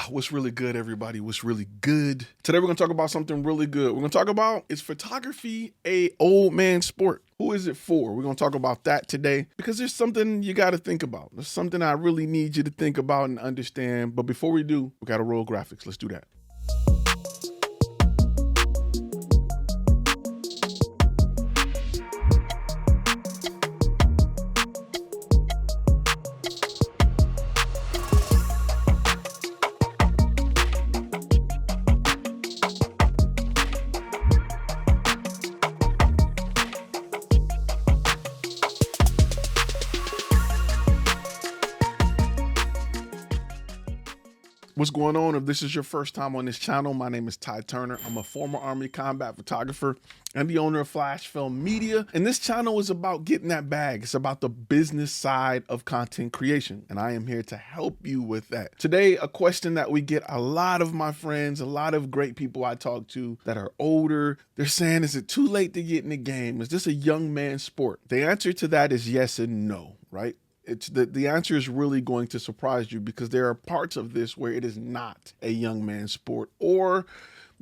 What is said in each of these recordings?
What's really good, everybody? What's really good? Today we're gonna talk about something really good. We're gonna talk about, is photography a old man sport? Who is it for? We're gonna talk about that today because there's something you gotta think about. There's something I really need you to think about and understand. But before we do, we gotta roll graphics. Let's do that. What's going on? If this is your first time on this channel, my name is Ty Turner. I'm a former Army combat photographer and the owner of FlashFilm Media. And this channel is about getting that bag. It's about the business side of content creation. And I am here to help you with that. Today, a question that we get a lot of my friends, a lot of great people I talk to that are older, they're saying, is it too late to get in the game? Is this a young man's sport? The answer to that is yes and no, right? It's the answer is really going to surprise you because there are parts of this where it is not a young man's sport, or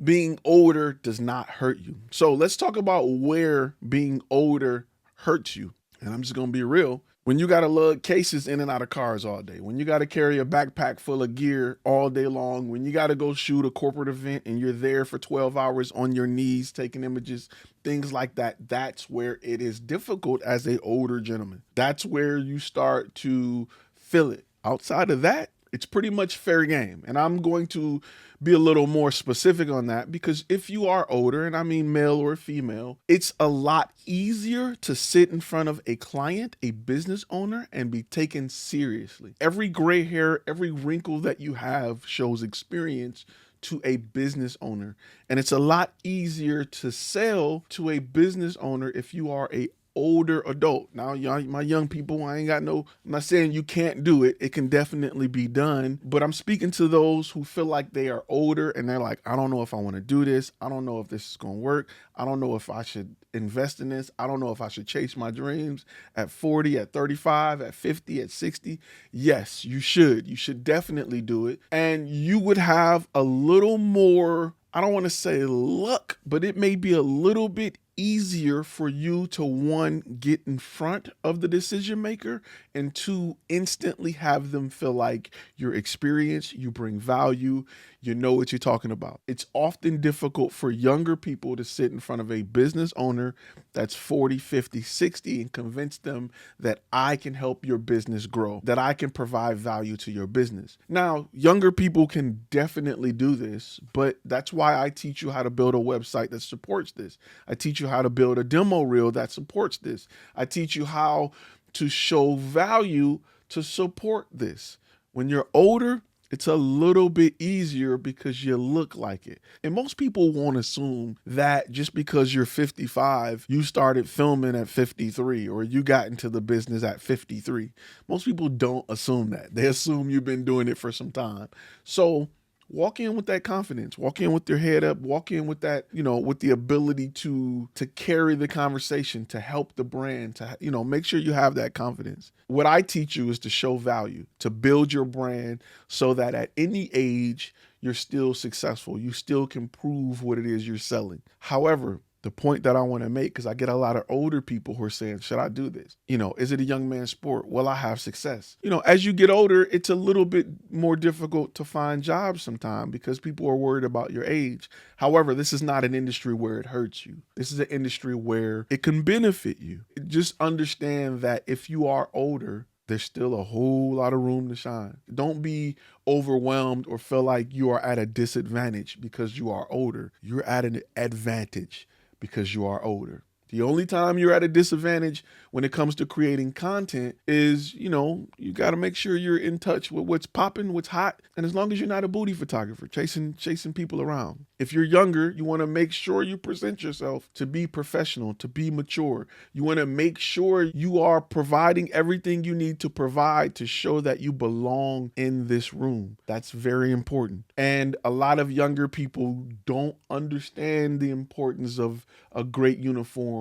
being older does not hurt you. So let's talk about where being older hurts you. And I'm just going to be real. When you got to lug cases in and out of cars all day, when you got to carry a backpack full of gear all day long, when you got to go shoot a corporate event and you're there for 12 hours on your knees taking images, things like that, that's where it is difficult as an older gentleman. That's where you start to feel it. Outside of that, it's pretty much fair game. And I'm going to be a little more specific on that because if you are older, and I mean male or female, it's a lot easier to sit in front of a client, a business owner, and be taken seriously. Every gray hair, every wrinkle that you have shows experience to a business owner. And it's a lot easier to sell to a business owner if you are a older adult. Now, my young people, I'm not saying you can't do it. It can definitely be done, but I'm speaking to those who feel like they are older and they're like, I don't know if I want to do this. I don't know if this is going to work. I don't know if I should invest in this. I don't know if I should chase my dreams at 40, at 35, at 50, at 60. Yes, you should. You should definitely do it. And you would have a little more, I don't want to say luck, but it may be a little bit easier for you to, one, get in front of the decision maker, and two, instantly have them feel like you're experienced, you bring value, you know what you're talking about. It's often difficult for younger people to sit in front of a business owner that's 40, 50, 60 and convince them that I can help your business grow, that I can provide value to your business. Now, younger people can definitely do this, but that's why I teach you how to build a website that supports this. I teach you how to build a demo reel that supports this. I teach you how to show value to support this. When you're older, it's a little bit easier because you look like it. And most people won't assume that just because you're 55, you started filming at 53 or you got into the business at 53. Most people don't assume that. They assume you've been doing it for some time. So walk in with that confidence, walk in with your head up, walk in with that, with the ability to carry the conversation, to help the brand, to, make sure you have that confidence. What I teach you is to show value, to build your brand so that at any age, you're still successful. You still can prove what it is you're selling. However, the point that I want to make, because I get a lot of older people who are saying, should I do this? Is it a young man's sport? Will I have success? As you get older, it's a little bit more difficult to find jobs sometimes because people are worried about your age. However, this is not an industry where it hurts you. This is an industry where it can benefit you. Just understand that if you are older, there's still a whole lot of room to shine. Don't be overwhelmed or feel like you are at a disadvantage because you are older. You're at an advantage because you are older. The only time you're at a disadvantage when it comes to creating content is, you got to make sure you're in touch with what's popping, what's hot. And as long as you're not a booty photographer chasing people around. If you're younger, you want to make sure you present yourself to be professional, to be mature. You want to make sure you are providing everything you need to provide to show that you belong in this room. That's very important. And a lot of younger people don't understand the importance of a great uniform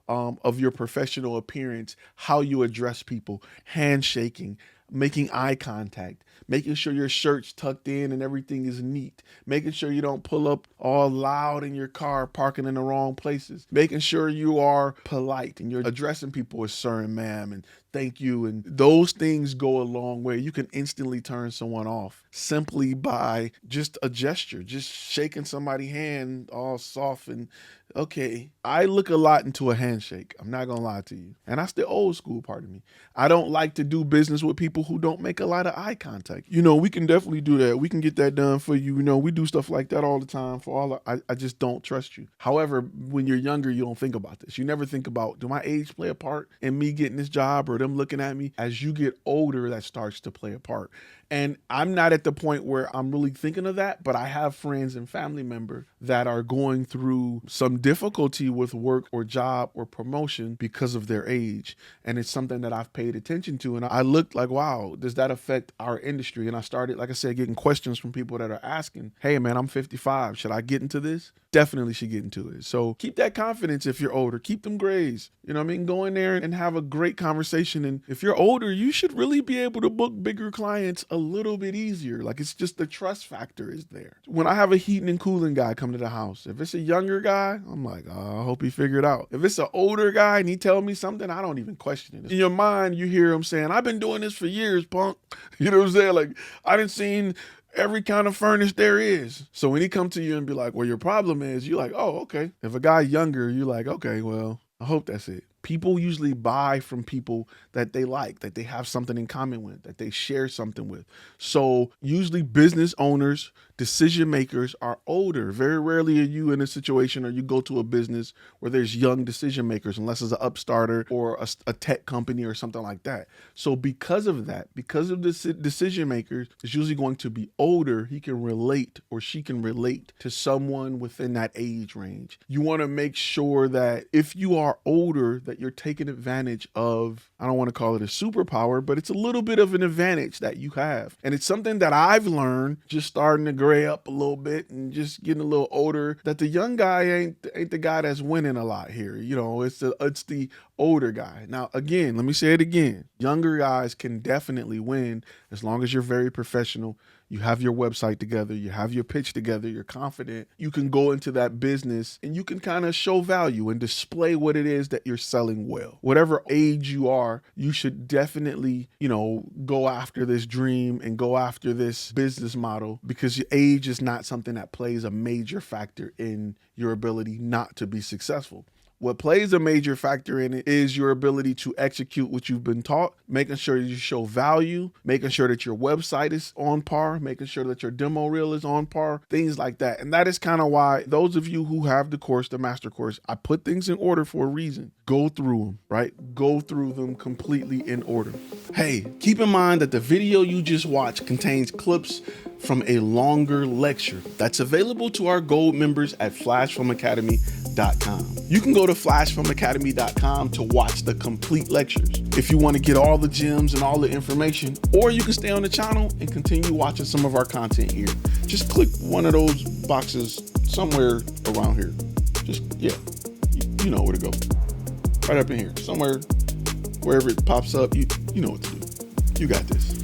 form of your professional appearance, how you address people, handshaking, making eye contact, making sure your shirt's tucked in and everything is neat, making sure you don't pull up all loud in your car, parking in the wrong places, making sure you are polite and you're addressing people as sir and ma'am and thank you. And those things go a long way. You can instantly turn someone off simply by just a gesture, just shaking somebody's hand all soft and okay. I look a lot into a handshake. I'm not gonna lie to you. And that's the old school part of me. I don't like to do business with people who don't make a lot of eye contact. We can definitely do that. We can get that done for you. We do stuff like that all the time I just don't trust you. However, when you're younger, you don't think about this. You never think about, do my age play a part in me getting this job or them looking at me? As you get older, that starts to play a part. And I'm not at the point where I'm really thinking of that, but I have friends and family members that are going through some difficulty with work or job or promotion because of their age. And it's something that I've paid attention to. And I looked like, wow, does that affect our industry? And I started, like I said, getting questions from people that are asking, hey man, I'm 55. Should I get into this? Definitely should get into it. So keep that confidence if you're older. Keep them grays. Go in there and have a great conversation. And if you're older, you should really be able to book bigger clients a little bit easier. Like, it's just the trust factor is there. When I have a heating and cooling guy come to the house, if it's a younger guy, I'm like, oh, I hope he figured it out. If it's an older guy and he tell me something, I don't even question it. In your mind, you hear him saying, I've been doing this for years, punk. You know what I'm saying? Like, I done seen every kind of furnish there is. So when he come to you and be like, well, your problem is, you're like, oh, okay. If a guy younger, you're like, okay, well, I hope that's it. People usually buy from people that they like, that they have something in common with, that they share something with. So usually business owners, decision makers are older. Very rarely are you in a situation or you go to a business where there's young decision makers, unless it's an upstarter or a tech company or something like that. So because of that, because of the decision makers is usually going to be older, he can relate or she can relate to someone within that age range. You want to make sure that if you are older, that you're taking advantage of, I don't want to call it a superpower, but it's a little bit of an advantage that you have. And it's something that I've learned just starting to gray up a little bit and just getting a little older, that the young guy ain't the guy that's winning a lot here. It's the older guy. Now, again, let me say it again. Younger guys can definitely win as long as you're very professional. You have your website together, you have your pitch together, you're confident. You can go into that business and you can kind of show value and display what it is that you're selling well. Whatever age you are, you should definitely, go after this dream and go after this business model, because your age is not something that plays a major factor in your ability not to be successful. What plays a major factor in it is your ability to execute what you've been taught, making sure you show value, making sure that your website is on par, making sure that your demo reel is on par, things like that. And that is kind of why those of you who have the course, the master course, I put things in order for a reason. Go through them, right? Go through them completely in order. Hey, keep in mind that the video you just watched contains clips from a longer lecture that's available to our gold members at FlashFilmAcademy.com. You can go to FlashFilmAcademy.com to watch the complete lectures if you want to get all the gems and all the information, or you can stay on the channel and continue watching some of our content here. Just click one of those boxes somewhere around here. You know where to go. Right up in here, somewhere, wherever it pops up, you know what to do. You got this.